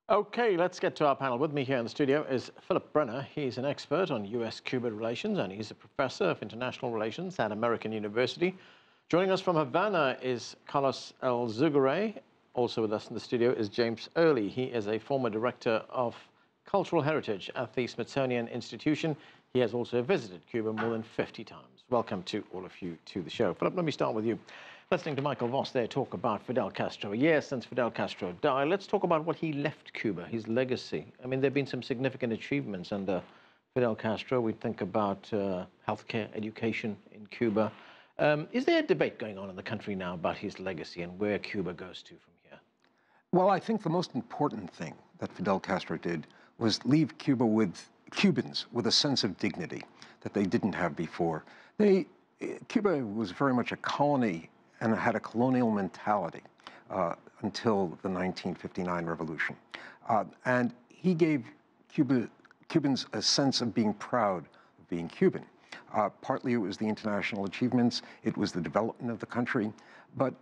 Okay, let's get to our panel. With me here in the studio is Philip Brenner. He's an expert on U.S. Cuba relations, and he's a professor of international relations at American University. Joining us from Havana is Carlos Alzugaray. Also with us in the studio is James Early. He is a former director of cultural heritage at the Smithsonian Institution. He has also visited Cuba more than 50 times. Welcome to all of you to the show. Philip, let me start with you. Listening to Michael Voss there talk about Fidel Castro. A year since Fidel Castro died, let's talk about what he left Cuba, his legacy. I mean, there have been some significant achievements under Fidel Castro. We think about healthcare, education in Cuba. Is there a debate going on in the country now about his legacy and where Cuba goes to from here? Well, I think the most important thing that Fidel Castro did was leave Cubans with a sense of dignity that they didn't have before. Cuba was very much a colony and had a colonial mentality until the 1959 revolution. And he gave Cubans a sense of being proud of being Cuban. Partly it was the international achievements, it was the development of the country, but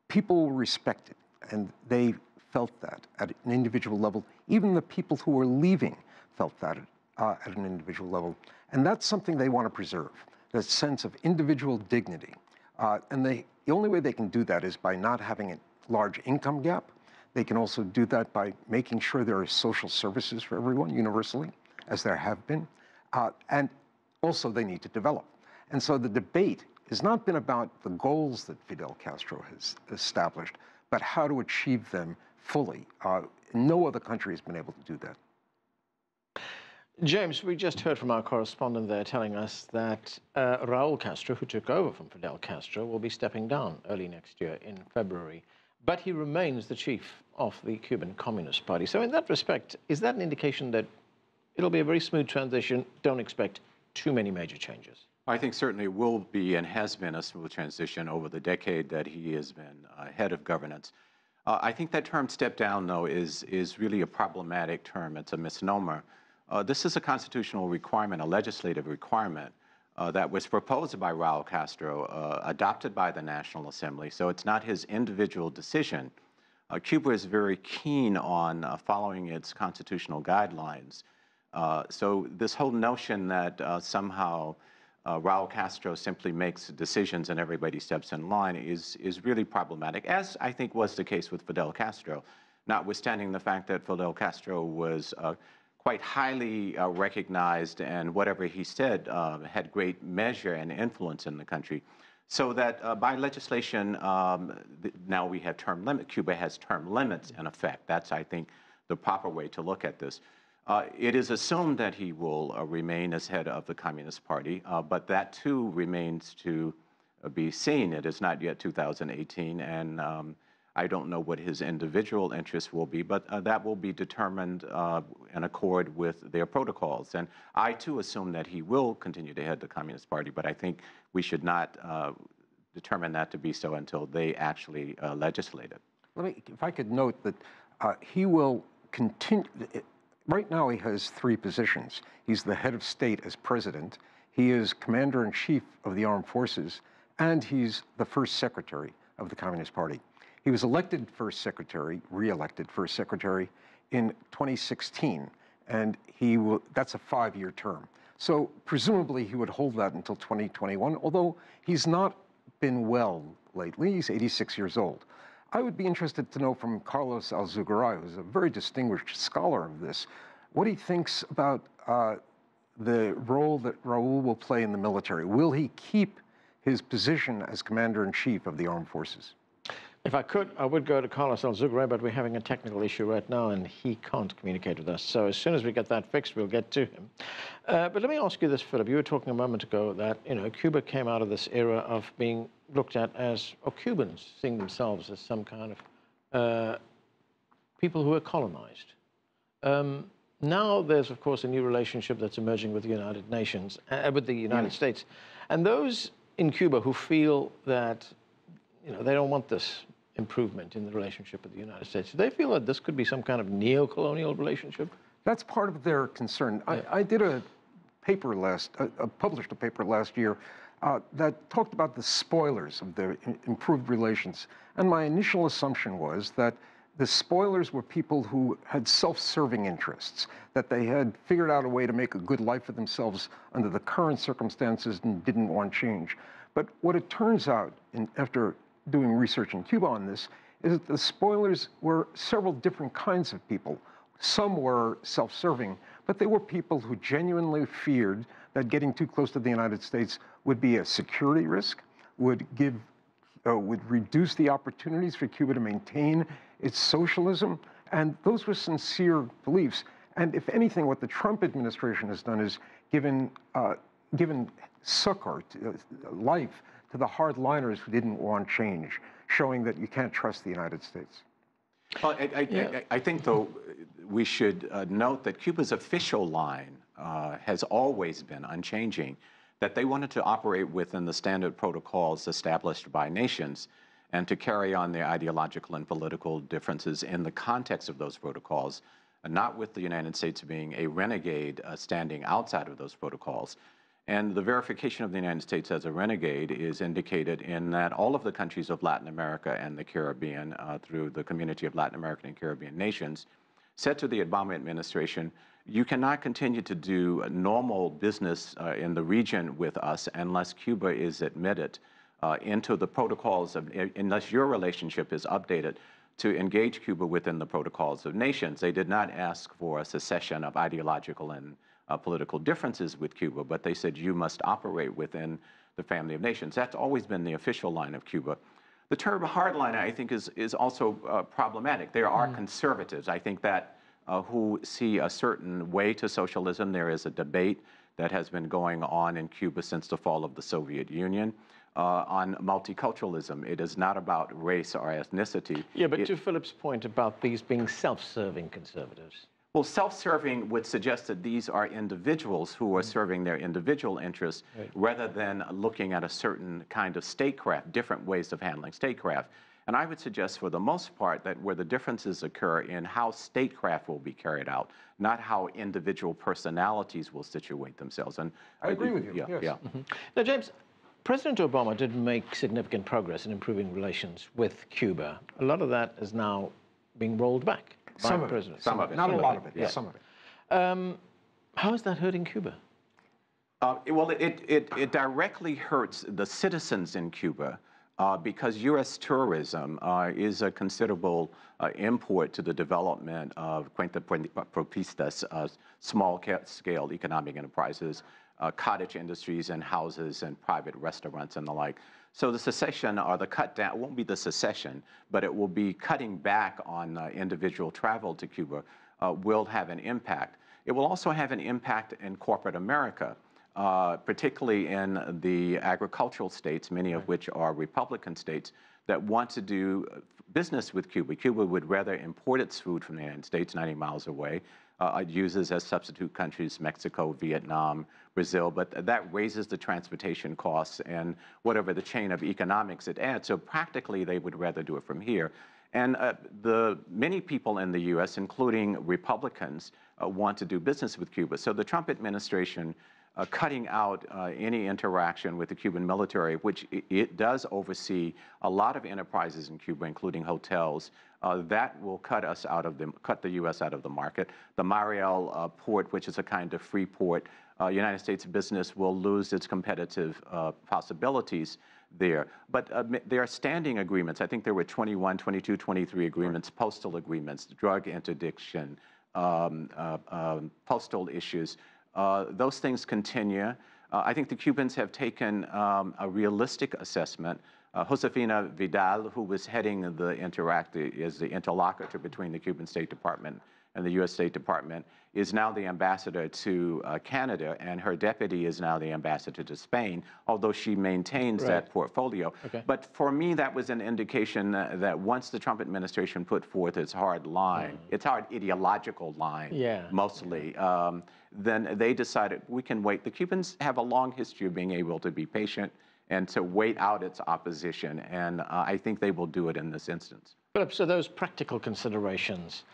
people respected, and they felt that at an individual level. Even the people who were leaving felt that at an individual level. And that's something they want to preserve, that sense of individual dignity. And the only way they can do that is by not having a large income gap. They can also do that by making sure there are social services for everyone universally, as there have been. And also they need to develop. And so the debate has not been about the goals that Fidel Castro has established, but how to achieve them fully. No other country has been able to do that. James, we just heard from our correspondent there telling us that Raul Castro, who took over from Fidel Castro, will be stepping down early next year in February. But he remains the chief of the Cuban Communist Party. So in that respect, is that an indication that it'll be a very smooth transition? Don't expect too many major changes. I think certainly it will be and has been a smooth transition over the decade that he has been head of governance. I think that term step down, though, is really a problematic term. It's a misnomer. This is a constitutional requirement, a legislative requirement that was proposed by Raul Castro, adopted by the National Assembly. So it's not his individual decision. Cuba is very keen on following its constitutional guidelines. So this whole notion that somehow Raul Castro simply makes decisions and everybody steps in line is really problematic, as I think was the case with Fidel Castro, notwithstanding the fact that Fidel Castro was quite highly recognized, and whatever he said had great measure and influence in the country. So that by legislation, now we have term limit. Cuba has term limits in effect. That's, I think, the proper way to look at this. It is assumed that he will remain as head of the Communist Party, but that too remains to be seen. It is not yet 2018, and I don't know what his individual interests will be, but that will be determined in accord with their protocols. And I too assume that he will continue to head the Communist Party, but I think we should not determine that to be so until they actually legislate it. If I could note that he will continue. Right now he has three positions. He's the head of state as president, he is commander-in-chief of the armed forces, and he's the first secretary of the Communist Party. He was elected first secretary, re-elected first secretary in 2016, and that's a 5-year term. So presumably he would hold that until 2021, although he's not been well lately. He's 86 years old. I would be interested to know from Carlos Alzugaray, who's a very distinguished scholar of this, what he thinks about the role that Raul will play in the military. Will he keep his position as commander-in-chief of the armed forces? If I could, I would go to Carlos Alzugaray, but we're having a technical issue right now, and he can't communicate with us. So as soon as we get that fixed, we'll get to him. But let me ask you this, Philip. You were talking a moment ago that, Cuba came out of this era of being looked at as, or Cubans seeing themselves as some kind of people who are colonized. Now there's, of course, a new relationship that's emerging with the United Nations, with the United States. And those in Cuba who feel that, they don't want this improvement in the relationship with the United States. Do they feel that this could be some kind of neo-colonial relationship? That's part of their concern. I did a paper published a paper last year that talked about the spoilers of the improved relations. And my initial assumption was that the spoilers were people who had self-serving interests, that they had figured out a way to make a good life for themselves under the current circumstances and didn't want change. But what it turns out, after doing research in Cuba on this, is that the spoilers were several different kinds of people. Some were self-serving, but they were people who genuinely feared that getting too close to the United States would be a security risk, would reduce the opportunities for Cuba to maintain its socialism, and those were sincere beliefs. And if anything, what the Trump administration has done is given succor, life, to the hardliners who didn't want change, showing that you can't trust the United States. Well, I think, though, we should note that Cuba's official line has always been unchanging, that they wanted to operate within the standard protocols established by nations and to carry on their ideological and political differences in the context of those protocols, not with the United States being a renegade standing outside of those protocols. And the verification of the United States as a renegade is indicated in that all of the countries of Latin America and the Caribbean, through the Community of Latin American and Caribbean Nations, said to the Obama administration, you cannot continue to do normal business in the region with us unless Cuba is admitted into the protocols unless your relationship is updated to engage Cuba within the protocols of nations. They did not ask for a cessation of ideological and political differences with Cuba, but they said you must operate within the family of nations. That's always been the official line of Cuba. The term hardliner, I think, is also problematic. There are conservatives, I think, that who see a certain way to socialism. There is a debate that has been going on in Cuba since the fall of the Soviet Union on multiculturalism. It is not about race or ethnicity. Yeah, but to Philip's point about these being self-serving conservatives. Well, self-serving would suggest that these are individuals who are serving their individual interests rather than looking at a certain kind of statecraft, different ways of handling statecraft. And I would suggest for the most part that where the differences occur in how statecraft will be carried out, not how individual personalities will situate themselves. And I agree with you, yeah, yes. Yeah. Now, James, President Obama did make significant progress in improving relations with Cuba. A lot of that is now being rolled back. Some of it. Not a lot of it, yeah. Some of it. How is that hurting Cuba? Well, it directly hurts the citizens in Cuba because U.S. tourism is a considerable import to the development of cuenta propistas, small-scale economic enterprises, cottage industries and houses and private restaurants and the like. So the cessation or the cut down, it won't be the secession, but it will be cutting back on individual travel to Cuba will have an impact. It will also have an impact in corporate America, particularly in the agricultural states, many of which are Republican states, that want to do business with Cuba. Cuba would rather import its food from the United States 90 miles away. It uses as substitute countries Mexico, Vietnam, Brazil, but that raises the transportation costs and whatever the chain of economics it adds. So practically, they would rather do it from here. And many people in the U.S., including Republicans, want to do business with Cuba. So the Trump administration cutting out any interaction with the Cuban military, which it does oversee a lot of enterprises in Cuba, including hotels, that will cut the U.S. out of the market. The Mariel port, which is a kind of free port, United States business will lose its competitive possibilities there. But there are standing agreements. I think there were 21, 22, 23 agreements, postal agreements, drug interdiction, postal issues. Those things continue. I think the Cubans have taken a realistic assessment. Josefina Vidal, who was heading is the interlocutor between the Cuban State Department and the U.S. State Department, is now the ambassador to Canada, and her deputy is now the ambassador to Spain, although she maintains that portfolio. Okay. But for me, that was an indication that once the Trump administration put forth its hard line, its hard ideological line, mostly, then they decided we can wait. The Cubans have a long history of being able to be patient and to wait out its opposition, and I think they will do it in this instance. Philip, so those practical considerations,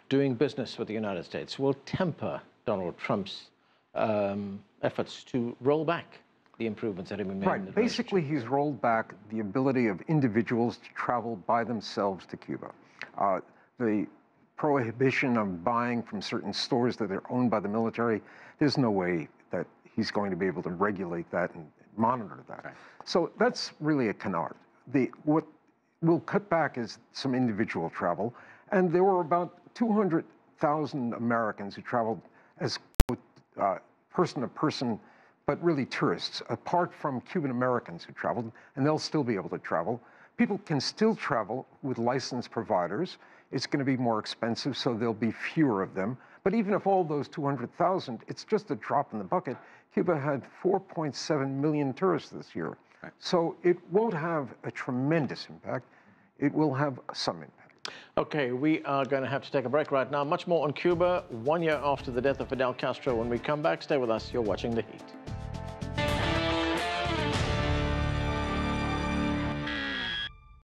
doing business with the United States, will temper Donald Trump's efforts to roll back the improvements that have been made. Right. Basically, he's rolled back the ability of individuals to travel by themselves to Cuba. The prohibition of buying from certain stores that are owned by the military, there's no way that he's going to be able to regulate that and monitor that. Right. So that's really a canard. What we'll cut back is some individual travel, and there were about 200,000 Americans who traveled as person to person, but really tourists, apart from Cuban Americans who traveled, and they'll still be able to travel. People can still travel with licensed providers. It's going to be more expensive, so there'll be fewer of them. But even if all those 200,000, it's just a drop in the bucket. Cuba had 4.7 million tourists this year. Right. So it won't have a tremendous impact. It will have some impact. Okay, we are going to have to take a break right now. Much more on Cuba, 1 year after the death of Fidel Castro. When we come back, stay with us. You're watching The Heat.